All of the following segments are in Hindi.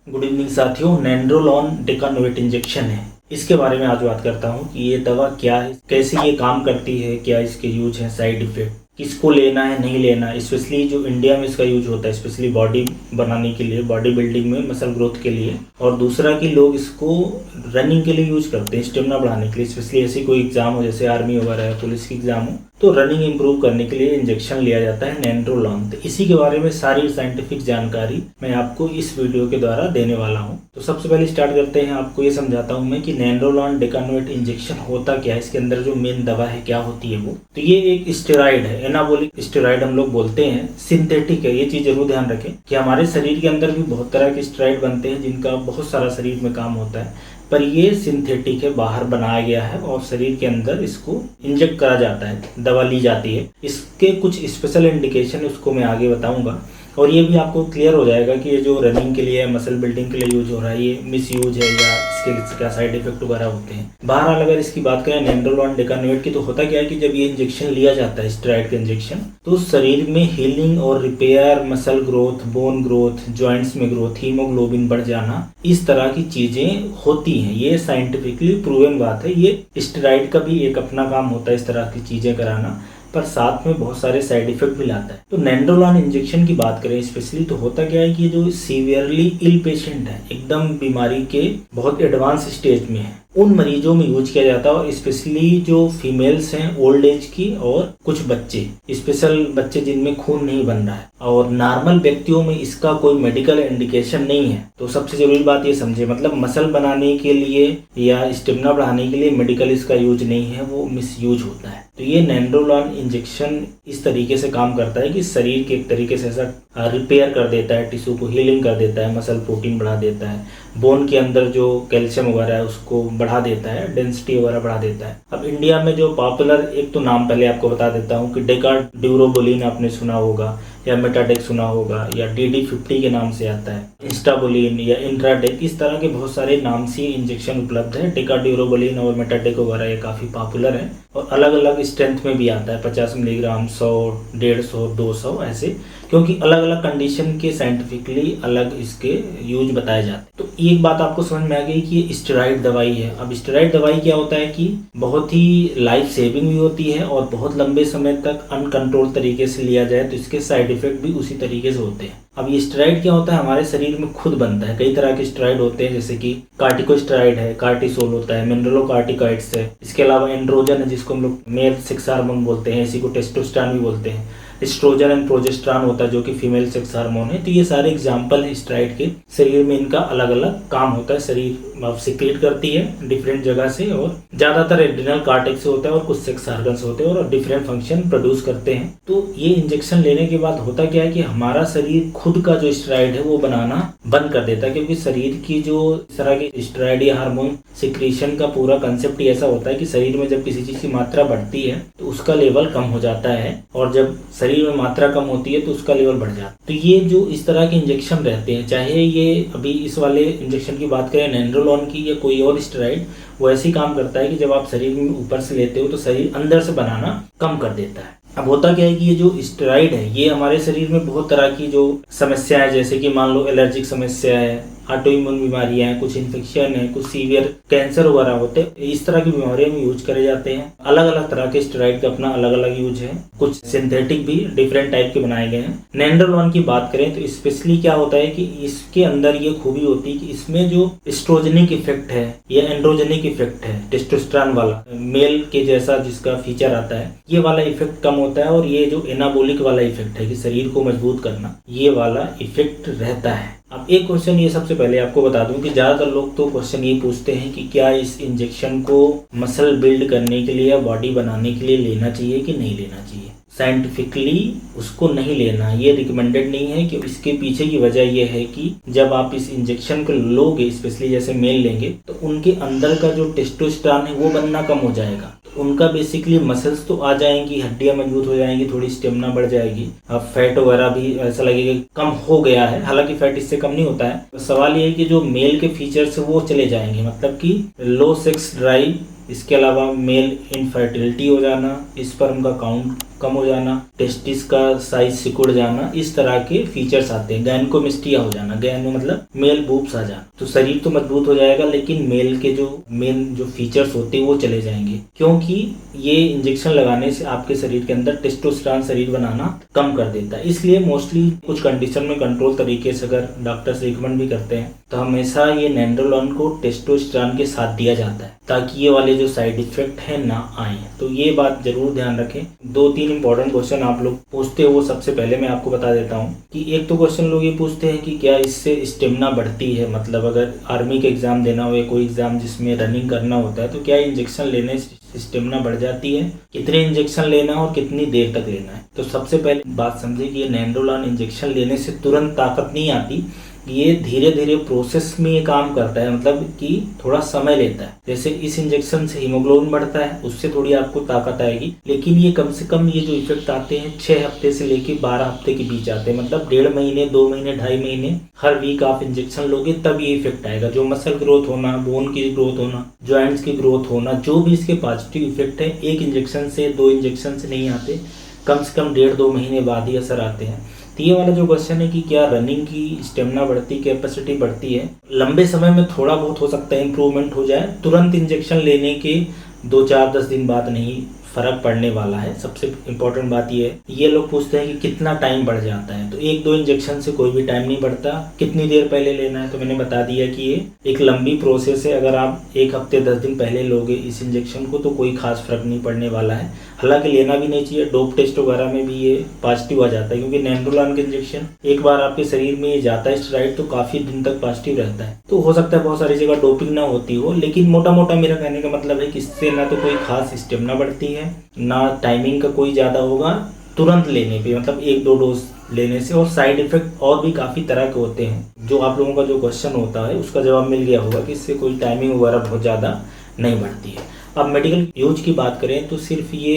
गुड इवनिंग साथियों, नैंड्रोलॉन डेकानोवेट इंजेक्शन है। इसके बारे में आज बात करता हूँ कि ये दवा क्या है, कैसे ये काम करती है, क्या इसके यूज है, साइड इफेक्ट, किसको लेना है नहीं लेना है। स्पेशली जो इंडिया में इसका यूज होता है, स्पेशली बॉडी बनाने के लिए, बॉडी बिल्डिंग में, मसल ग्रोथ के लिए। और दूसरा कि लोग इसको रनिंग के लिए यूज करते हैं, स्टेमिना बढ़ाने के लिए। स्पेशली ऐसी कोई एग्जाम हो, जैसे आर्मी वगैरह है, पुलिस की एग्जाम हो, तो रनिंग इंप्रूव करने के लिए इंजेक्शन लिया जाता है नैंड्रोलॉन। तो इसी के बारे में सारी साइंटिफिक जानकारी मैं आपको इस वीडियो के द्वारा देने वाला हूं। तो सबसे पहले स्टार्ट करते हैं। आपको ये समझाता हूं मैं कि नैंड्रोलॉन डेकानोवेट इंजेक्शन होता क्या है, इसके अंदर जो मेन दवा है क्या होती है वो। तो ये एक स्टेरॉइड है, एनाबॉलिक स्टेरॉइड हम लोग बोलते हैं, सिंथेटिक है। ये चीज जरूर ध्यान रखें कि हमारे शरीर के अंदर भी बहुत तरह के स्टेरॉइड बनते हैं जिनका बहुत सारा शरीर में काम होता है, पर ये सिंथेटिक है, बाहर बनाया गया है और शरीर के अंदर इसको इंजेक्ट करा जाता है, दवा ली जाती है। इसके कुछ स्पेशल इंडिकेशन उसको मैं आगे बताऊंगा और ये भी आपको क्लियर हो जाएगा कि ये जो रनिंग के लिए, मसल बिल्डिंग के लिए यूज हो रहा है, ये मिस यूज है या इसके क्या साइड इफेक्ट वगैरह होते हैं। बहरहाल अगर इसकी बात करें नैंड्रोलॉन डेकानोवेट की, तो होता क्या है कि जब ये इंजेक्शन लिया जाता है, स्टेरॉइड का इंजेक्शन, तो शरीर में हीलिंग और repair, muscle growth, bone growth, joints में ग्रोथ, हीमोग्लोबिन बढ़ जाना, इस तरह की चीजें होती हैं। ये साइंटिफिकली प्रूवन बात है। ये स्टेरॉइड का भी एक अपना काम होता है, इस तरह की चीजें कराना, पर साथ में बहुत सारे साइड इफेक्ट भी लाता है। तो नैंड्रोलॉन इंजेक्शन की बात करें स्पेशली, तो होता क्या है कि जो सीवियरली इल पेशेंट है, एकदम बीमारी के बहुत एडवांस स्टेज में है, उन मरीजों में यूज किया जाता है। और स्पेशली जो फीमेल्स हैं ओल्ड एज की, और कुछ बच्चे, स्पेशल बच्चे जिनमें खून नहीं बन रहा है, और नॉर्मल व्यक्तियों में इसका कोई मेडिकल इंडिकेशन नहीं है। तो सबसे जरूरी बात ये समझे, मतलब मसल बनाने के लिए या स्टेमिना बढ़ाने के लिए मेडिकल इसका यूज नहीं है, वो मिस यूज होता है। तो ये नैंड्रोलॉन इंजेक्शन इस तरीके से काम करता है कि शरीर के एक तरीके से ऐसा रिपेयर कर देता है, टिश्यू को हीलिंग कर देता है, मसल प्रोटीन बढ़ा देता है, बोन के अंदर जो कैल्शियम वगैरह है उसको बढ़ा देता है, डेंसिटी वगैरह बढ़ा देता है। अब इंडिया में जो पॉपुलर, एक तो नाम पहले आपको बता देता हूँ कि डेकाड्यूरोबोलिन आपने सुना होगा, या मेटाडेक सुना होगा, या DD50 के नाम से आता है, इंस्टाबोलिन या इंट्राडेक, इस तरह के बहुत सारे नाम से इंजेक्शन उपलब्ध है। डेकाड्यूरोबोलिन और मेटाडेक वगैरह ये काफ़ी पॉपुलर है और अलग अलग स्ट्रेंथ में भी आता है, 50 मिलीग्राम, 100, 150, 200 ऐसे, क्योंकि अलग अलग कंडीशन के साइंटिफिकली अलग इसके यूज बताए जाते हैं। तो एक बात आपको समझ में आ गई कि ये स्टेरॉइड दवाई है। अब स्टेरॉइड दवाई क्या होता है कि बहुत ही लाइफ सेविंग भी होती है और बहुत लंबे समय तक अनकंट्रोल तरीके से लिया जाए तो इसके साइड इफेक्ट भी उसी तरीके से होते हैं। अब ये स्टेरॉइड क्या होता है, हमारे शरीर में खुद बनता है। कई तरह के स्टेरॉइड होते हैं, जैसे कि कार्टिकोस्टेरॉइड है, कार्टिसोल होता है, मिनरलोकार्टिकॉइड्स है, इसके अलावा एंड्रोजन है जिसको हम लोग मेल सेक्स हार्मोन बोलते हैं, इसी को टेस्टोस्टेरोन भी बोलते हैं, एस्ट्रोजन एंड प्रोजेस्टेरॉन होता है जो कि फीमेल सेक्स हार्मोन है। तो ये सारे एग्जाम्पल है स्टेरॉइड के। शरीर में इनका अलग अलग काम होता है, शरीर सिक्रेट करती है डिफरेंट जगह से, और ज्यादातर एड्रिनल कार्टेक्स से होता है और कुछ सेक्स ऑर्गन्स होते हैं और डिफरेंट फंक्शन प्रोड्यूस करते हैं। तो ये इंजेक्शन लेने के बाद होता क्या है कि हमारा शरीर खुद का जो स्टेरॉइड है वो बनाना बंद कर देता है, क्योंकि शरीर की जो इस तरह की स्टेरॉइड या हार्मोन सिक्रीशन का पूरा कंसेप्ट ही ऐसा होता है कि शरीर में जब किसी चीज की मात्रा बढ़ती है तो उसका लेवल कम हो जाता है, और जब शरीर में मात्रा कम होती है तो उसका लेवल बढ़ जाता है। तो ये जो इस तरह के इंजेक्शन रहते हैं, चाहे ये अभी इस वाले इंजेक्शन की बात करें नैंड्रोलॉन की या कोई और स्टेरॉइड, वो ऐसे ही काम करता है कि जब आप शरीर में ऊपर से लेते हो तो शरीर अंदर से बनाना कम कर देता है। अब होता क्या है कि ये जो स्टेरॉइड है ये हमारे शरीर में बहुत तरह की जो समस्या है, जैसे कि मान लो एलर्जिक समस्या है, ऑटो इम्यून बीमारियां हैं, कुछ इन्फेक्शन है, कुछ सीवियर कैंसर वगैरह होते हैं, इस तरह की बीमारियों में यूज करे जाते हैं। अलग अलग तरह के स्टेरॉइड का अपना अलग अलग यूज है, कुछ सिंथेटिक भी डिफरेंट टाइप के बनाए गए हैं। नैंड्रोलॉन की बात करें तो स्पेशली क्या होता है कि इसके अंदर ये खूबी होती है कि इसमें जो एस्ट्रोजेनिक इफेक्ट है या एंड्रोजेनिक इफेक्ट है, टेस्टोस्टेरोन वाला, मेल के जैसा जिसका फीचर आता है, ये वाला इफेक्ट कम होता है, और ये जो एनाबोलिक वाला इफेक्ट है कि शरीर को मजबूत करना, ये वाला इफेक्ट रहता है। अब एक क्वेश्चन ये सबसे पहले आपको बता दूं कि ज्यादातर लोग तो क्वेश्चन ये पूछते हैं कि क्या इस इंजेक्शन को मसल बिल्ड करने के लिए या बॉडी बनाने के लिए लेना चाहिए कि नहीं लेना चाहिए। साइंटिफिकली उसको नहीं लेना, ये रिकमेंडेड नहीं है। कि इसके पीछे की वजह यह है कि जब आप इस इंजेक्शन को लोगे, स्पेशली जैसे मेल लेंगे, तो उनके अंदर का जो टेस्टोस्टेरोन है वो बनना कम हो जाएगा। उनका बेसिकली मसल्स तो आ जाएंगी, हड्डियां मजबूत हो जाएंगी, थोड़ी स्टेमिना बढ़ जाएगी, अब फैट वगैरह भी ऐसा लगेगा कम हो गया है, हालांकि फैट इससे कम नहीं होता है। सवाल ये है कि जो मेल के फीचर्स वो चले जाएंगे, मतलब कि लो सेक्स ड्राइव, इसके अलावा मेल इनफर्टिलिटी हो जाना, स्पर्म का काउंट कम हो जाना, टेस्टिस का साइज सिकुड़ जाना, इस तरह के फीचर्स आते हैं। गायनेकोमेस्टिया हो जाना, गैनो मतलब मेल बूब्स आ जाना। तो शरीर तो मजबूत हो जाएगा लेकिन मेल के जो मेन जो फीचर्स होते हैं वो चले जाएंगे, क्योंकि ये इंजेक्शन लगाने से आपके शरीर के अंदर टेस्टोस्टेरोन शरीर बनाना कम कर देता है। इसलिए मोस्टली कुछ कंडीशन में कंट्रोल तरीके से अगर डॉक्टर्स रिकमेंड भी करते हैं तो हमेशा ये नेंड्रोलॉन को टेस्टोस्टेरोन के साथ दिया जाता है ताकि ये वाले जो साइड इफेक्ट है ना आए। तो ये बात जरूर ध्यान रखें। 2-3 इंपॉर्टेंट क्वेश्चन आप लोग पूछते हो, वो सबसे पहले मैं आपको बता देता हूँ कि एक तो क्वेश्चन लोग ये पूछते हैं कि क्या इससे स्टेमिना बढ़ती है, मतलब अगर आर्मी के एग्जाम देना हो या कोई एग्जाम जिसमें रनिंग करना होता है तो क्या इंजेक्शन लेने से स्टेमिना बढ़ जाती है, कितने इंजेक्शन लेना है और कितनी देर तक लेना है। तो सबसे पहले बात समझे कि ये नेंड्रोलॉन इंजेक्शन लेने से तुरंत ताकत नहीं आती, ये धीरे धीरे प्रोसेस में ये काम करता है, मतलब कि थोड़ा समय लेता है। जैसे इस इंजेक्शन से हीमोग्लोबिन बढ़ता है, उससे थोड़ी आपको ताकत आएगी, लेकिन ये कम से कम ये जो इफेक्ट आते हैं 6 हफ्ते से लेके 12 हफ्ते के बीच आते हैं, मतलब 1.5 महीने, 2 महीने, 2.5 महीने हर वीक आप इंजेक्शन लोगे तब ये इफेक्ट आएगा। जो मसल ग्रोथ होना, बोन की ग्रोथ होना, जॉइंट्स की ग्रोथ होना, जो भी इसके पॉजिटिव इफेक्ट है एक इंजेक्शन से 2 इंजेक्शन से नहीं आते, कम से कम 1.5-2 महीने बाद ही असर आते हैं। तो ये वाला जो क्वेश्चन है कि क्या रनिंग की स्टेमिना बढ़ती, कैपेसिटी बढ़ती है, लंबे समय में थोड़ा बहुत हो सकता है इंप्रूवमेंट हो जाए, तुरंत इंजेक्शन लेने के 2-4-10 दिन बाद नहीं फर्क पड़ने वाला है। सबसे इम्पोर्टेंट बात ये है, ये लोग पूछते हैं कि कितना टाइम बढ़ जाता है, तो 1-2 इंजेक्शन से कोई भी टाइम नहीं बढ़ता। कितनी देर पहले लेना है तो मैंने बता दिया कि ये एक लंबी प्रोसेस है। अगर आप 1 हफ्ते 10 दिन पहले लोगे इस इंजेक्शन को तो कोई खास फर्क नहीं पड़ने वाला है। हालांकि लेना भी नहीं चाहिए, डोप टेस्ट वगैरह में भी ये पॉजिटिव आ जाता है, क्योंकि नेंड्रोलॉन का इंजेक्शन एक बार आपके शरीर में ये जाता है स्टेरॉइड तो काफी दिन तक पॉजिटिव रहता है। तो हो सकता है बहुत सारी जगह डोपिंग ना होती हो, लेकिन मोटा मोटा मेरा कहने का मतलब है कि इससे ना तो कोई खास स्टेमिना बढ़ती है, ना टाइमिंग का कोई ज्यादा होगा तुरंत लेने पे, मतलब 1-2 डोज लेने से। और साइड इफेक्ट और भी काफी तरह के होते हैं। जो आप लोगों का जो क्वेश्चन होता है उसका जवाब मिल गया होगा कि इससे कोई टाइमिंग वगैरह बहुत ज्यादा नहीं बढ़ती है। अब मेडिकल यूज की बात करें तो सिर्फ ये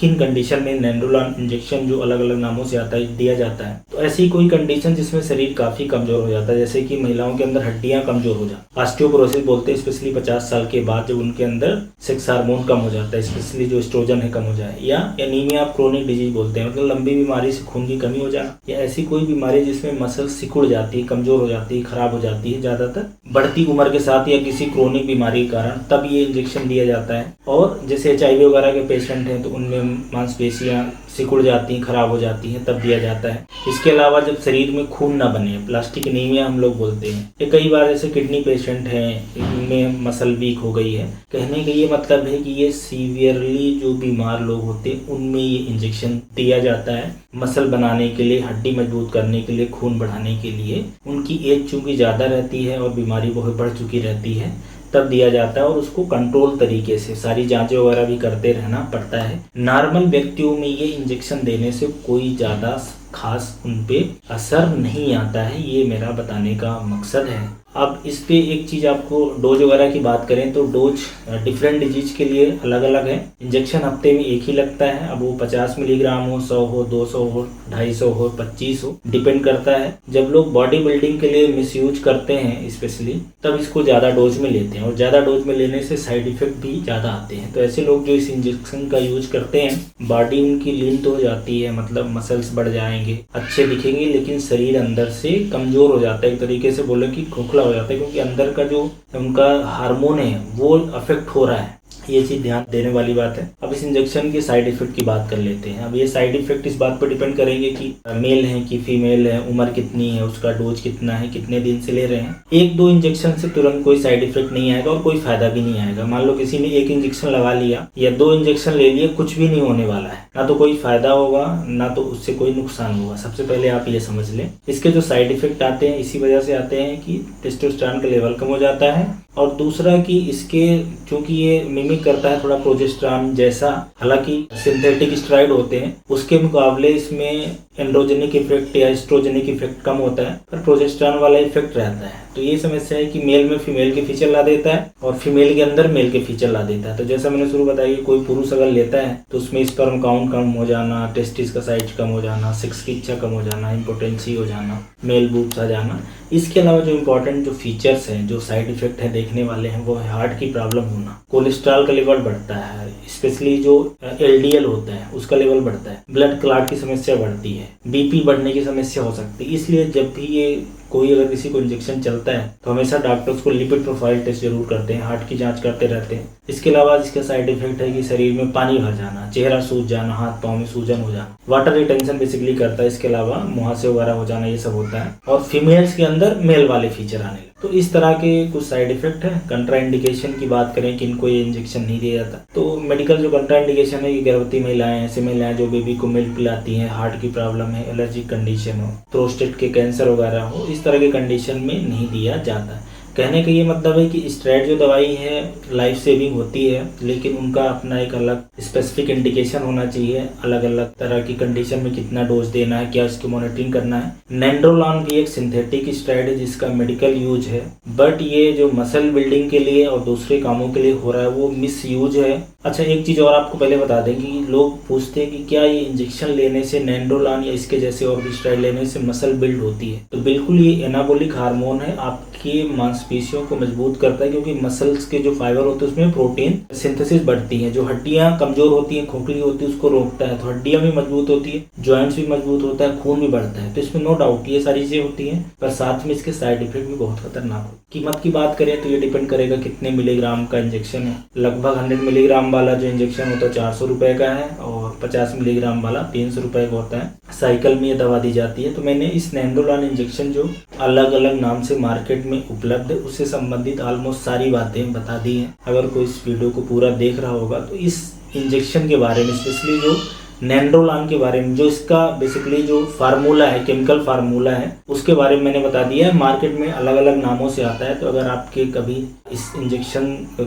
किन कंडीशन में नेंड्रोलॉन इंजेक्शन जो अलग अलग नामों से आता है दिया जाता है, तो ऐसी कोई कंडीशन जिसमें शरीर काफी कमजोर हो जाता है, जैसे कि महिलाओं के अंदर हड्डियां कमजोर हो जाती, ऑस्टियोपोरोसिस बोलते हैं, स्पेशली 50 साल के बाद जब उनके अंदर सेक्स हार्मोन कम हो जाता है, स्पेशली जो एस्ट्रोजन है कम हो जाए, या एनीमिया क्रोनिक डिजीज बोलते हैं, मतलब लंबी बीमारी से खून की कमी हो जाना, या ऐसी कोई बीमारी जिसमें मसल सिकुड़ जाती है, कमजोर हो जाती है, खराब हो जाती है ज्यादातर बढ़ती उम्र के साथ या किसी क्रोनिक बीमारी के कारण, तब ये इंजेक्शन दिया जाता है। और जैसे HIV वगैरह के पेशेंट हैं तो उनमें मांसपेशियां सिकुड़ जाती हैं, खराब हो जाती हैं, तब दिया जाता है। इसके अलावा जब शरीर में खून ना बने, प्लास्टिक एनीमिया हम लोग बोलते हैं, ये कई बार जैसे किडनी पेशेंट हैं, इनमें मसल वीक हो गई है, कहने का ये मतलब है कि ये सीवियरली जो बीमार लोग होते हैं उनमें ये इंजेक्शन दिया जाता है मसल बनाने के लिए, हड्डी मजबूत करने के लिए, खून बढ़ाने के लिए। उनकी एज चूंकि ज्यादा रहती है और बीमारी बहुत बढ़ चुकी रहती है तब दिया जाता है, और उसको कंट्रोल तरीके से सारी जांचें वगैरह भी करते रहना पड़ता है। नॉर्मल व्यक्तियों में ये इंजेक्शन देने से कोई ज्यादा खास उन पे असर नहीं आता है, ये मेरा बताने का मकसद है। अब इस पे एक चीज आपको डोज वगैरह की बात करें तो डोज डिफरेंट डिजीज के लिए अलग अलग है। इंजेक्शन हफ्ते में एक ही लगता है, अब वो 50 मिलीग्राम हो, 100 हो, 200 हो, 250 हो, 25 हो, डिपेंड करता है। जब लोग बॉडी बिल्डिंग के लिए मिसयूज करते हैं स्पेशली, तब इसको ज्यादा डोज में लेते हैं, और ज्यादा डोज में लेने से साइड इफेक्ट भी ज्यादा आते हैं। तो ऐसे लोग जो इस इंजेक्शन का यूज करते हैं, बॉडी उनकी लीन तो हो जाती है, मतलब मसल्स बढ़ जाएंगे, अच्छे दिखेंगे, लेकिन शरीर अंदर से कमजोर हो जाता है, एक तरीके से बोले कि खोखला हो जाता है, क्योंकि अंदर का जो उनका हार्मोन है वो अफेक्ट हो रहा है। ये चीज ध्यान देने वाली बात है। अब इस इंजेक्शन के साइड इफेक्ट की बात कर लेते हैं। अब ये साइड इफेक्ट इस बात पर डिपेंड करेंगे कि मेल है कि फीमेल है, उम्र कितनी है, उसका डोज कितना है, कितने दिन से ले रहे हैं। 1-2 इंजेक्शन से तुरंत कोई साइड इफेक्ट नहीं आएगा और कोई फायदा भी नहीं आएगा। मान लो किसी ने 1 इंजेक्शन लगा लिया या 2 इंजेक्शन ले लिए, कुछ भी नहीं होने वाला है, ना तो कोई फायदा होगा ना तो उससे कोई नुकसान होगा। सबसे पहले आप ये समझ लें। इसके जो साइड इफेक्ट आते हैं इसी वजह से आते हैं कि टेस्टोस्टेरोन का लेवल कम हो जाता है, और दूसरा कि इसके चूंकि ये मिमिक करता है थोड़ा प्रोजेस्टेरोन जैसा, हालांकि सिंथेटिक स्टेरॉइड होते हैं उसके मुकाबले इसमें एंड्रोजेनिक इफेक्ट या एस्ट्रोजेनिक इफेक्ट कम होता है, पर प्रोजेस्टेरोन वाला इफेक्ट रहता है। तो ये समस्या है कि मेल में फीमेल के फीचर ला देता है और फीमेल के अंदर मेल के फीचर ला देता है। तो जैसा मैंने शुरू बताया कि कोई पुरुष अगर लेता है तो उसमें स्पर्म काउंट कम हो जाना, टेस्टिस का साइज कम हो जाना, सेक्स की इच्छा कम हो जाना, इम्पोटेंसी हो जाना, मेल बूब्स आ जाना। इसके अलावा जो इम्पोर्टेंट जो फीचर्स हैं, जो साइड इफेक्ट है देखने वाले हैं, वो है हार्ट की प्रॉब्लम होना, कोलेस्ट्रॉल का लेवल बढ़ता है, स्पेशली जो LDL होता है उसका लेवल बढ़ता है, ब्लड क्लॉट की समस्या बढ़ती है, BP बढ़ने की समस्या हो सकती है। इसलिए जब भी ये कोई अगर किसी को इंजेक्शन चलता है तो हमेशा डॉक्टर्स को लिपिड प्रोफाइल टेस्ट जरूर करते हैं, हार्ट की जांच करते रहते हैं। इसके अलावा इसका साइड इफेक्ट है कि शरीर में पानी भर जाना, चेहरा सूज जाना, हाथ पाँव में सूजन हो जाना, वाटर रिटेंशन बेसिकली करता है। इसके अलावा मुहासे वगैरह हो जाना, ये सब होता है। और फीमेल्स के अंदर मेल वाले फीचर आने लगे। तो इस तरह के कुछ साइड इफेक्ट है। कंट्राइंडिकेशन की बात करें कि इनको ये इंजेक्शन नहीं दिया जाता, तो मेडिकल जो कंट्राइंडिकेशन है, ये गर्भवती महिलाएं, ऐसे महिलाएं जो बेबी को मिल्क पिलाती हैं, हार्ट की प्रॉब्लम है, एलर्जिक कंडीशन हो, प्रोस्टेट के कैंसर वगैरह हो, इस तरह के कंडीशन में नहीं दिया जाता। कहने का ये मतलब है कि स्टेरॉइड जो दवाई है लाइफ सेविंग होती है, लेकिन उनका अपना एक अलग स्पेसिफिक इंडिकेशन होना चाहिए। अलग अलग तरह की कंडीशन में कितना डोज देना है, क्या इसकी मॉनिटरिंग करना है। नेंड्रोलॉन भी एक सिंथेटिक स्टेरॉइड है जिसका मेडिकल यूज है, बट ये जो मसल बिल्डिंग के लिए और दूसरे कामों के लिए हो रहा है वो मिस यूज है। अच्छा, एक चीज और आपको पहले बता दें कि लोग पूछते हैं कि क्या ये इंजेक्शन लेने से, नेंड्रोलॉन या इसके जैसे और भी स्टेरॉइड लेने से मसल बिल्ड होती है? तो बिल्कुल, ये एनाबॉलिक हार्मोन है, आपकी मांसपेशियों को मजबूत करता है, क्योंकि मसल्स के जो फाइबर होते हैं उसमें प्रोटीन सिंथेसिस बढ़ती है। जो हड्डियां कमजोर होती हैं, खोखली होती है, उसको रोकता है, तो हड्डियां भी मजबूत होती है, जॉइंट्स भी मजबूत होता है, खून भी बढ़ता है। तो इसमें नो डाउट ये सारी चीजें होती हैं, पर साथ में इसके साइड इफेक्ट भी बहुत खतरनाक हो। कीमत की बात करें तो ये डिपेंड करेगा कितने मिलीग्राम का इंजेक्शन है। लगभग 100 मिलीग्राम वाला जो इंजेक्शन होता है 400 रुपए का है, और 50 मिलीग्राम वाला 300 रुपए का होता है। साइकिल में ये दवा दी जाती है। तो मैंने इस नेंड्रोलॉन इंजेक्शन जो अलग अलग नाम से मार्केट में उपलब्ध है, उससे संबंधित ऑलमोस्ट सारी बातें बता दी हैं। अगर कोई इस वीडियो को पूरा देख रहा होगा तो इस इंजेक्शन के बारे में, स्पेशली जो नेंड्रोलॉन के बारे में, जो इसका बेसिकली जो फार्मूला है, केमिकल फार्मूला है, उसके बारे में मैंने बता दिया है। मार्केट में अलग अलग नामों से आता है, तो अगर आपके कभी इस इंजेक्शन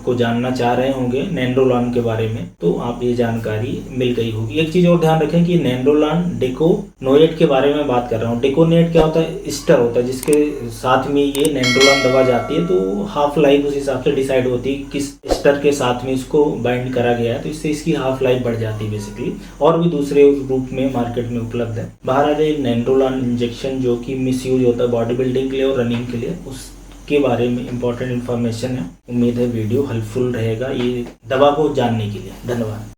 को जानना चाह रहे होंगे नेंड्रोलॉन के बारे में, तो आप ये जानकारी मिल गई होगी। एक चीज और ध्यान रखें कि नेंड्रोलॉन डेकोनोएट के बारे में बात कर रहा हूँ। डेकोनोएट क्या होता है? स्टर होता है जिसके साथ में ये नेंड्रोलॉन दवा जाती है, तो हाफ लाइफ उस हिसाब से डिसाइड होती है किस स्टर के साथ में इसको बाइंड करा गया है, तो इससे इसकी हाफ लाइफ बढ़ जाती है बेसिकली। और भी दूसरे रूप में मार्केट में उपलब्ध है। बहरहाल नेंड्रोलॉन इंजेक्शन जो कि मिसयूज होता है बॉडी बिल्डिंग के लिए और रनिंग के लिए, उसके बारे में इंपॉर्टेंट इन्फॉर्मेशन है। उम्मीद है वीडियो हेल्पफुल रहेगा ये दवा को जानने के लिए। धन्यवाद।